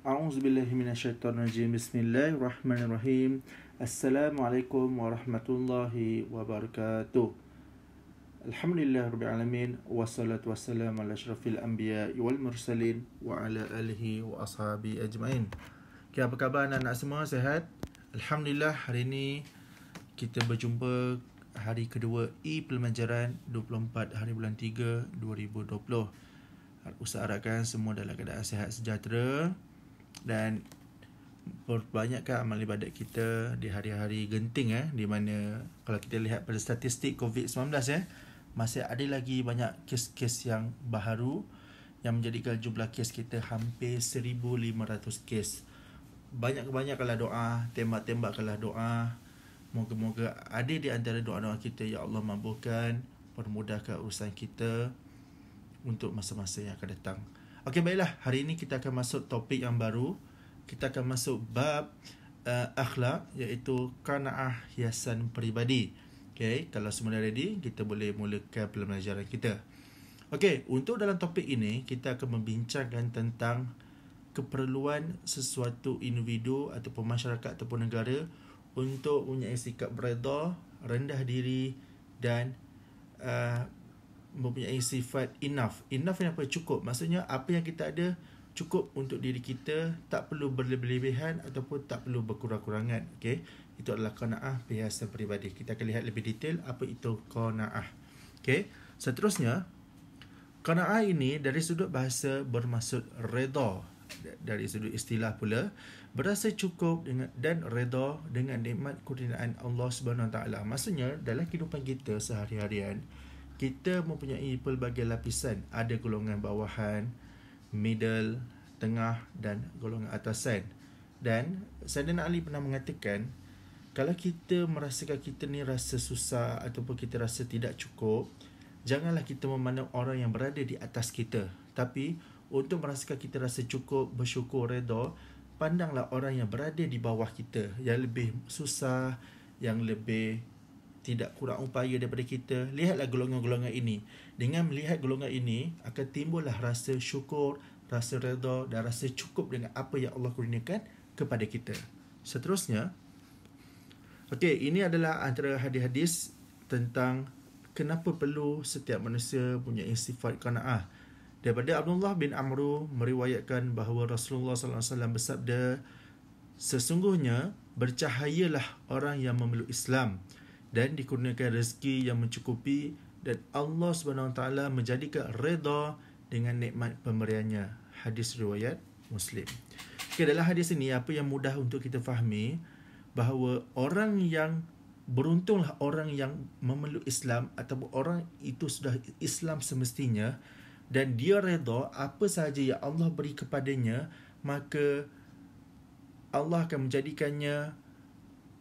A'udzubillahi minasyaitonirrajim. Bismillahirrahmanirrahim. Assalamualaikum warahmatullahi wabarakatuh. Alhamdulillahirabbil alamin wassalatu wassalamu ala asyrafil anbiya'i wal mursalin wa ala alihi wa ashabi ajmain. Okay, apa khabar anak-anak semua? Sihat? Alhamdulillah, hari ini kita berjumpa hari kedua pelajaran 24 hari bulan 3 2020. Ustaz harapkan semua dalam keadaan sihat sejahtera dan perbanyakkan amal ibadat kita di hari-hari genting, di mana kalau kita lihat pada statistik COVID-19, masih ada lagi banyak kes-kes yang baharu yang menjadikan jumlah kes kita hampir 1,500 kes. Banyak-banyakkanlah doa, tembak-tembakkanlah doa. Moga-moga ada di antara doa-doa kita, ya Allah mampukan, permudahkan urusan kita untuk masa-masa yang akan datang. Okey, baiklah, hari ini kita akan masuk topik yang baru. Kita akan masuk bab akhlak, iaitu qanaah hiasan peribadi. Okey, kalau semua dah ready, kita boleh mulakan pembelajaran kita. Okey, untuk dalam topik ini kita akan membincangkan tentang keperluan sesuatu individu ataupun masyarakat ataupun negara untuk mempunyai sikap redha, rendah diri dan mempunyai sifat enough. Enough yang apa? Cukup. Maksudnya apa yang kita ada cukup untuk diri kita, tak perlu berlebihan ataupun tak perlu berkurang-kurangan. Okey, itu adalah qanaah hiasan peribadi. Kita akan lihat lebih detail apa itu qanaah. Okey, seterusnya qanaah ini dari sudut bahasa bermaksud redha, dari sudut istilah pula berasa cukup dengan dan redha dengan nikmat kurniaan Allah Subhanahu Wa Taala. Maksudnya dalam kehidupan kita sehari-harian kita mempunyai pelbagai lapisan. Ada golongan bawahan, middle, tengah dan golongan atasan. Dan Sayyidina Ali pernah mengatakan, kalau kita merasakan kita ni rasa susah ataupun kita rasa tidak cukup, janganlah kita memandang orang yang berada di atas kita. Tapi untuk merasakan kita rasa cukup, bersyukur, redha, pandanglah orang yang berada di bawah kita, yang lebih susah, yang lebih tidak kurang upaya daripada kita. Lihatlah golongan-golongan ini. Dengan melihat golongan ini, akan timbullah rasa syukur, rasa redha dan rasa cukup dengan apa yang Allah kurniakan kepada kita. Seterusnya, okey, ini adalah antara hadis-hadis tentang kenapa perlu setiap manusia punya sifat qanaah. Daripada Abdullah bin Amru meriwayatkan bahawa Rasulullah SAW bersabda, sesungguhnya bercahayalah orang yang memeluk Islam dan dikurniakan rezeki yang mencukupi, dan Allah SWT menjadikan redha dengan nikmat pemberiannya. Hadis riwayat Muslim. Okay, dalam hadis ini apa yang mudah untuk kita fahami, bahawa orang yang beruntunglah orang yang memeluk Islam ataupun orang itu sudah Islam semestinya dan dia redha apa sahaja yang Allah beri kepadanya, maka Allah akan menjadikannya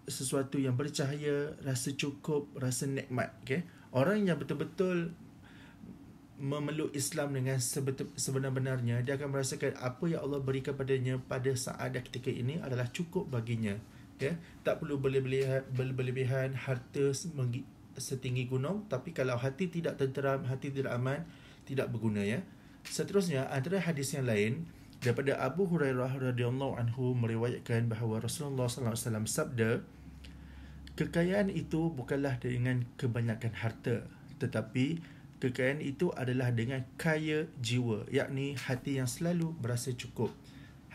sesuatu yang bercahaya, rasa cukup, rasa nikmat. Okay? Orang yang betul-betul memeluk Islam dengan sebenar-benarnya, dia akan merasakan apa yang Allah berikan padanya pada saat dan ketika ini adalah cukup baginya. Okay? Tak perlu berlebihan, harta setinggi gunung, tapi kalau hati tidak tenteram, hati tidak aman, tidak berguna. Seterusnya, antara hadis yang lain daripada Abu Hurairah radhiyallahu anhu meriwayatkan bahawa Rasulullah SAW sabda, kekayaan itu bukanlah dengan kebanyakan harta, tetapi kekayaan itu adalah dengan kaya jiwa, yakni hati yang selalu berasa cukup.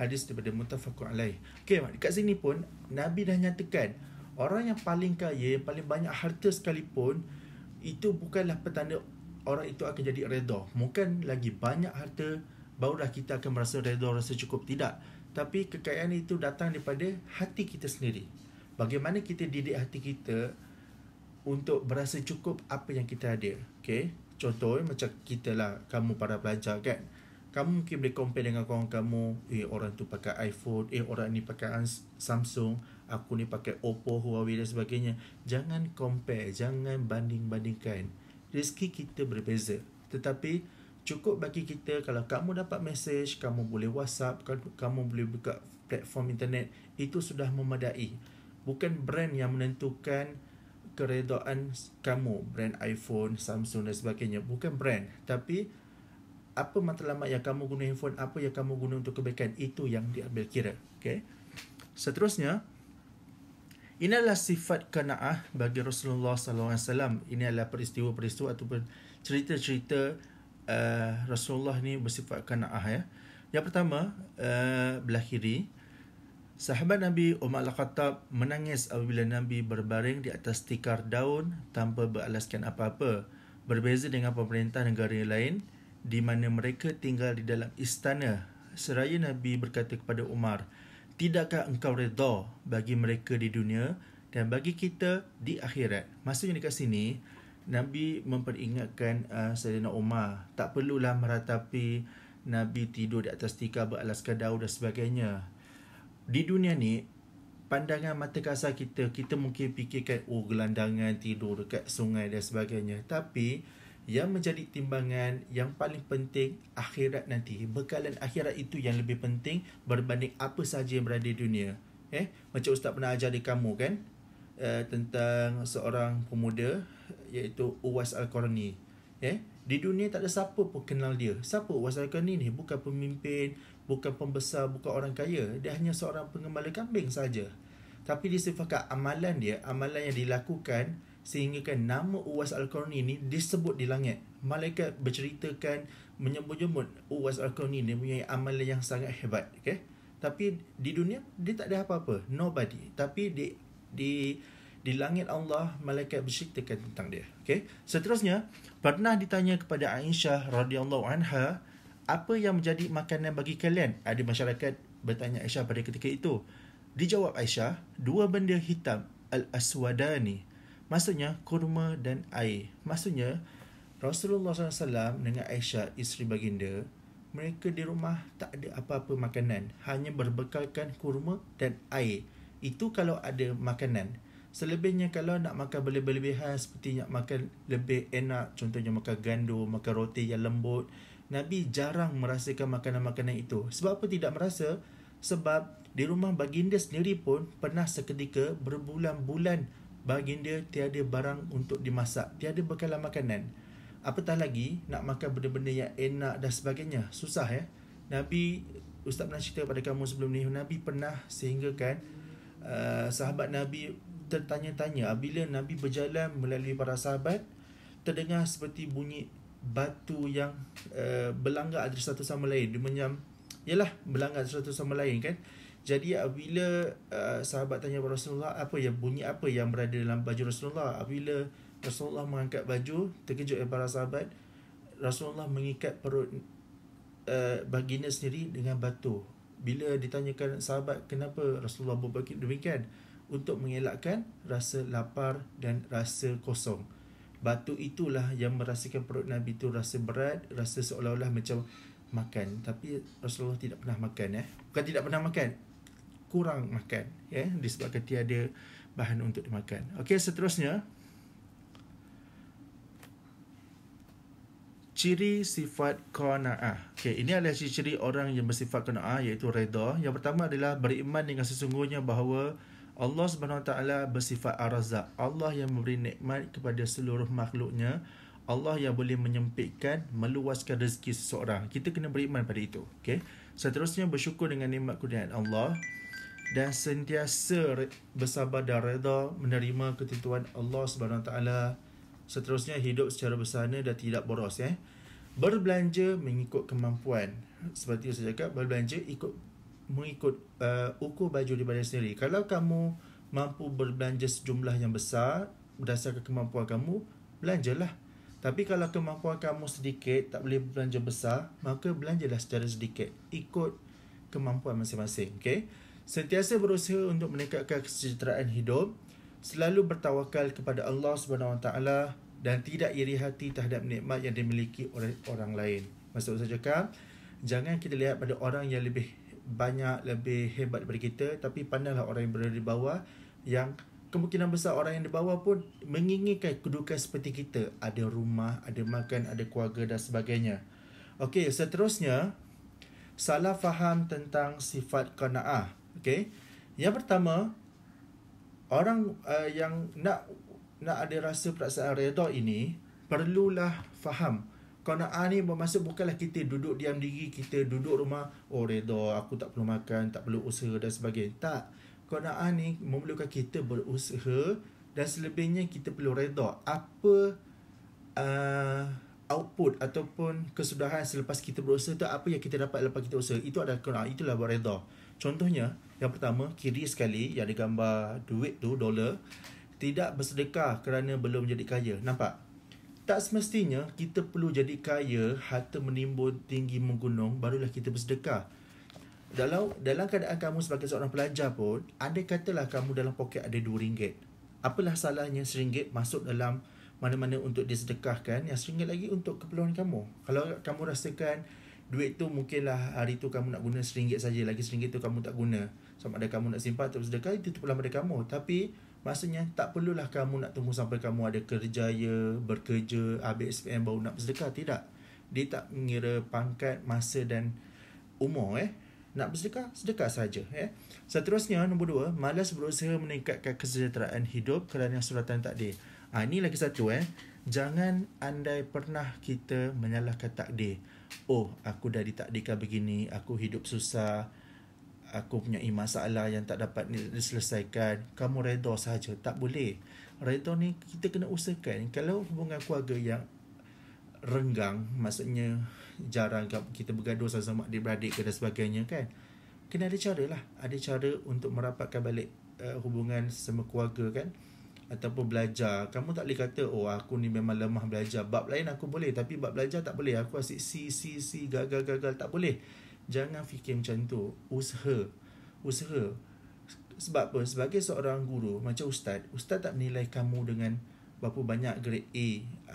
Hadis daripada muttafaqun alaih. Okey, dekat sini pun Nabi dah nyatakan, orang yang paling kaya, yang paling banyak harta sekalipun, itu bukanlah petanda orang itu akan jadi redha. Bukan lagi banyak harta barulah kita akan merasa redha, rasa cukup. Tidak. Tapi kekayaan itu datang daripada hati kita sendiri. Bagaimana kita didik hati kita untuk berasa cukup apa yang kita ada. Okay? Contoh macam kita lah, kamu para pelajar kan. Kamu mungkin boleh compare dengan kawan kamu. Orang tu pakai iPhone, orang ni pakai Samsung, aku ni pakai Oppo, Huawei dan sebagainya. Jangan compare, jangan banding-bandingkan. Rezeki kita berbeza. Tetapi cukup bagi kita kalau kamu dapat mesej, kamu boleh WhatsApp, kamu boleh buka platform internet, itu sudah memadai. Bukan brand yang menentukan keredaan kamu, brand iPhone, Samsung dan sebagainya. Bukan brand, tapi apa matlamat yang kamu guna handphone, apa yang kamu guna untuk kebaikan, itu yang diambil kira. Okay. Seterusnya, ini adalah sifat qanaah bagi Rasulullah SAW. Ini adalah peristiwa-peristiwa ataupun cerita-cerita Rasulullah ni bersifat qanaah ya. Yang pertama, belah kiri, sahabat Nabi Umar Al-Khattab menangis apabila Nabi berbaring di atas tikar daun tanpa beralaskan apa-apa. Berbeza dengan pemerintah negara lain di mana mereka tinggal di dalam istana. Seraya Nabi berkata kepada Umar, "Tidakkah engkau redha bagi mereka di dunia dan bagi kita di akhirat?" Maksudnya dekat sini, Nabi memperingatkan Sayyidina Umar, tak perlulah meratapi Nabi tidur di atas tikar beralaskan daun dan sebagainya. Di dunia ni, pandangan mata kasar kita mungkin fikirkan, gelandangan tidur dekat sungai dan sebagainya. Tapi yang menjadi timbangan yang paling penting akhirat nanti. Bekalan akhirat itu yang lebih penting berbanding apa sahaja yang berada di dunia. Macam Ustaz pernah ajar di kamu kan, tentang seorang pemuda iaitu Uwais Al-Qarni. Di dunia tak ada siapa pun kenal dia. Siapa Uwais Al-Qarni ni? Bukan pemimpin, bukan pembesar, bukan orang kaya. Dia hanya seorang pengembala kambing saja. Tapi disebabkan amalan dia, amalan yang dilakukan, sehingga kan nama Uwais Al-Qarni ni disebut di langit. Malaikat berceritakan, menyebut-nyebut Uwais Al-Qarni ni punya amalan yang sangat hebat. Okay? Tapi di dunia dia tak ada apa-apa, nobody. Tapi di langit Allah, malaikat berceritakan tentang dia. Okay? Seterusnya, pernah ditanya kepada Aisyah radhiyallahu anha, apa yang menjadi makanan bagi kalian? Ada masyarakat bertanya Aisyah pada ketika itu. Dijawab Aisyah, dua benda hitam, al-aswadani. Maksudnya kurma dan air. Maksudnya Rasulullah SAW dengan Aisyah, isteri baginda, mereka di rumah tak ada apa-apa makanan, hanya berbekalkan kurma dan air. Itu kalau ada makanan. Selebihnya kalau nak makan berlebihan, seperti nak makan lebih enak, contohnya makan gandum, makan roti yang lembut, Nabi jarang merasakan makanan-makanan itu. Sebab apa tidak merasa? Sebab di rumah baginda sendiri pun pernah seketika berbulan-bulan baginda tiada barang untuk dimasak, tiada bekalan makanan. Apatah lagi nak makan benda-benda yang enak dan sebagainya. Susah ya. Nabi, Ustaz pernah cerita pada kamu sebelum ni, Nabi pernah sehinggakan sahabat Nabi tertanya-tanya bila Nabi berjalan melalui para sahabat, terdengar seperti bunyi batu yang berlanggar antara satu sama lain. Dia yalah, berlanggar satu sama lain kan. Jadi apabila sahabat tanya kepada Rasulullah, bunyi apa yang berada dalam baju Rasulullah? Apabila Rasulullah mengangkat baju, terkejut para sahabat, Rasulullah mengikat perut baginda sendiri dengan batu. Bila ditanyakan sahabat kenapa Rasulullah buat demikian, untuk mengelakkan rasa lapar dan rasa kosong. Batu itulah yang merasakan perut Nabi itu rasa berat, rasa seolah-olah macam makan. Tapi Rasulullah tidak pernah makan. Bukan tidak pernah makan, kurang makan, disebabkan tiada bahan untuk dimakan. Okey, seterusnya, ciri sifat qanaah. Okey, ini adalah ciri-ciri orang yang bersifat qanaah, iaitu redha. Yang pertama adalah beriman dengan sesungguhnya bahawa Allah SWT bersifat ar-Razzaq. Allah yang memberi nikmat kepada seluruh makhluknya. Allah yang boleh menyempitkan, meluaskan rezeki seseorang. Kita kena beriman pada itu. Okay? Seterusnya, bersyukur dengan nikmat kurniaan Allah dan sentiasa bersabar dan redha menerima ketentuan Allah SWT. Seterusnya, hidup secara bersana dan tidak boros. Berbelanja mengikut kemampuan. Seperti yang saya cakap, berbelanja mengikut ukur baju di badan sendiri. Kalau kamu mampu berbelanja sejumlah yang besar berdasarkan kemampuan kamu, belanjalah. Tapi kalau kemampuan kamu sedikit, tak boleh belanja besar, maka belanjalah secara sedikit, ikut kemampuan masing-masing. Okay? Sentiasa berusaha untuk meningkatkan kesejahteraan hidup, selalu bertawakal kepada Allah SWT dan tidak iri hati terhadap nikmat yang dimiliki oleh orang lain. Maksud saya cakap, jangan kita lihat pada orang yang lebih banyak, lebih hebat daripada kita, tapi pandanglah orang yang berada di bawah, yang kemungkinan besar orang yang di bawah pun menginginkan kedudukan seperti kita. Ada rumah, ada makan, ada keluarga dan sebagainya. Okey, seterusnya, salah faham tentang sifat qanaah. Okey, yang pertama, orang yang nak ada rasa perasaan redha ini, perlulah faham Qanaah ni bermaksud bukanlah kita duduk diam diri, kita duduk rumah, oh redha, aku tak perlu makan, tak perlu usaha dan sebagainya. Tak. Qanaah ni memerlukan kita berusaha dan selebihnya kita perlu redha. Apa output ataupun kesudahan selepas kita berusaha tu, apa yang kita dapat lepas kita usaha, itu adalah qanaah, itulah redha. Contohnya, yang pertama, kiri sekali yang digambar duit tu, dolar, tidak bersedekah kerana belum jadi kaya. Nampak? Tak semestinya kita perlu jadi kaya, harta menimbun, tinggi menggunung, barulah kita bersedekah. Dalam keadaan kamu sebagai seorang pelajar pun, andai katalah kamu dalam poket ada RM2, apalah salahnya RM1 masuk dalam mana-mana untuk disedekahkan, yang RM1 lagi untuk keperluan kamu. Kalau kamu rasakan duit tu mungkinlah hari tu kamu nak guna RM1 saja, lagi RM1 tu kamu tak guna, sama ada kamu nak simpan atau bersedekah, itu pula pada kamu. Tapi maksudnya tak perlulah kamu nak tunggu sampai kamu ada kerjaya, bekerja, habis SPM baru nak bersedekah. Tidak. Dia tak mengira pangkat, masa dan umur. Nak bersedekah, sedekah saja. Seterusnya, nombor 2, malas berusaha meningkatkan kesejahteraan hidup kerana suratan takdir. Ini lagi satu. Jangan andai pernah kita menyalahkan takdir. Oh, aku dah ditakdirkan begini, aku hidup susah, aku punya masalah yang tak dapat diselesaikan, kamu redha saja. Tak boleh. Redha ni kita kena usahakan. Kalau hubungan keluarga yang renggang, maksudnya jarang kita bergaduh sama-sama adik-beradik dan sebagainya kan, kena ada cara lah. Ada cara untuk merapatkan balik hubungan sama keluarga kan. Ataupun belajar, kamu tak boleh kata, oh aku ni memang lemah belajar, bab lain aku boleh tapi bab belajar tak boleh, aku asyik C, gagal, tak boleh. Jangan fikir macam tu. Usaha. Sebab apa? Sebagai seorang guru, macam ustaz tak menilai kamu dengan berapa banyak grade A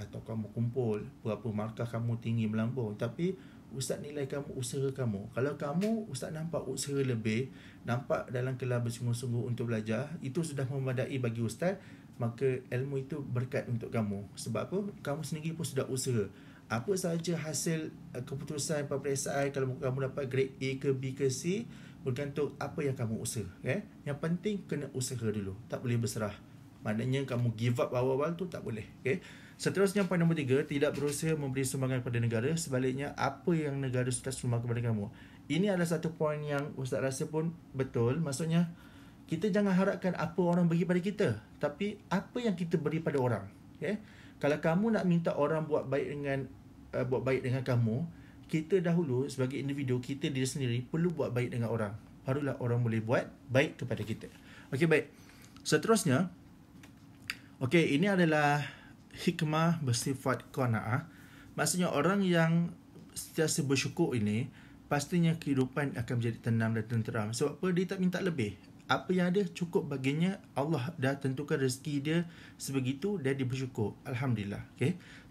atau kamu kumpul, berapa markah kamu tinggi melambung. Tapi ustaz nilai kamu, usaha kamu. Kalau kamu, ustaz nampak usaha lebih, nampak dalam kelas bersungguh-sungguh untuk belajar, itu sudah memadai bagi ustaz, maka ilmu itu berkat untuk kamu. Sebab apa? Kamu sendiri pun sudah usaha. Apa sahaja hasil keputusan peperiksaan, kalau kamu dapat grade A ke B ke C, bergantung apa yang kamu usaha. Yang penting kena usaha dulu. Tak boleh berserah. Maknanya kamu give up awal-awal tu tak boleh. Seterusnya, poin nombor 3, tidak berusaha memberi sumbangan kepada negara. Sebaliknya, apa yang negara sudah sumbang kepada kamu. Ini adalah satu poin yang ustaz rasa pun betul. Maksudnya, kita jangan harapkan apa orang bagi pada kita, tapi apa yang kita beri pada orang. Kalau kamu nak minta orang buat baik dengan kamu, kita dahulu sebagai individu, kita diri sendiri perlu buat baik dengan orang. Barulah orang boleh buat baik kepada kita. Okey, baik. Seterusnya, ini adalah hikmah bersifat qanaah. Maksudnya orang yang sentiasa bersyukur ini, pastinya kehidupan akan menjadi tenang dan tenteram. Sebab apa? Dia tak minta lebih. Apa yang ada cukup baginya. Allah dah tentukan rezeki dia sebegitu dan dia bersyukur. Alhamdulillah.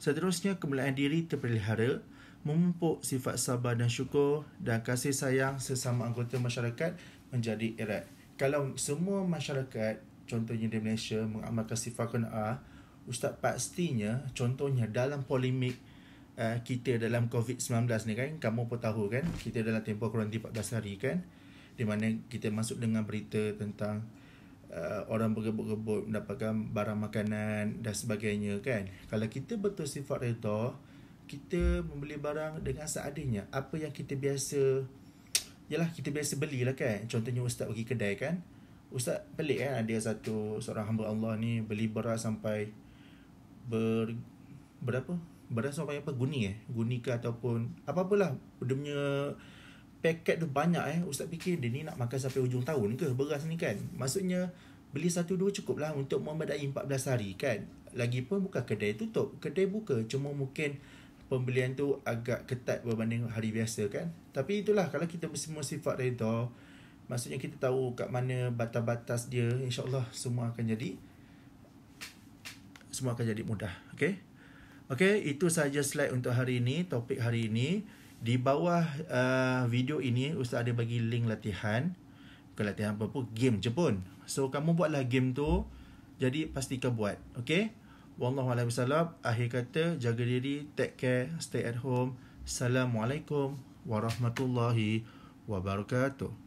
Seterusnya, kemuliaan diri terpelihara, memupuk sifat sabar dan syukur, dan kasih sayang sesama anggota masyarakat menjadi erat. Kalau semua masyarakat, contohnya di Malaysia, mengamalkan sifat qanaah, ustaz pastinya, contohnya dalam polemik kita dalam COVID-19 ni kan, kamu pun tahu kan, kita dalam tempoh kurang lebih 14 hari kan, di mana kita masuk dengan berita tentang orang berebut-rebut mendapatkan barang makanan dan sebagainya kan. Kalau kita betul sifat redha, kita membeli barang dengan seadanya. Apa yang kita biasa, kita biasa belilah kan. Contohnya ustaz pergi kedai kan, ustaz pelik kan, ada seorang hamba Allah ni beli beras sampai berapa? Beras sampai apa? Guni ke ataupun apa-apalah. Dia punya paket tu banyak Ustaz fikir dia ni nak makan sampai hujung tahun ke beras ni kan. Maksudnya beli 1-2 cukup lah untuk memadai 14 hari kan. Lagipun bukan kedai tutup, kedai buka, cuma mungkin pembelian tu agak ketat berbanding hari biasa kan. Tapi itulah, kalau kita semua sifat redha, maksudnya kita tahu kat mana batas-batas dia, insya-Allah semua akan jadi mudah. Okey, itu sahaja slide untuk hari ini, topik hari ini. Di bawah video ini ustaz ada bagi link latihan. Bukan latihan apa-apa, game je pun. So kamu buatlah game tu. Jadi pastikan buat. Okey. Wallahu a'lam bishawab. Akhir kata, jaga diri, take care, stay at home. Assalamualaikum warahmatullahi wabarakatuh.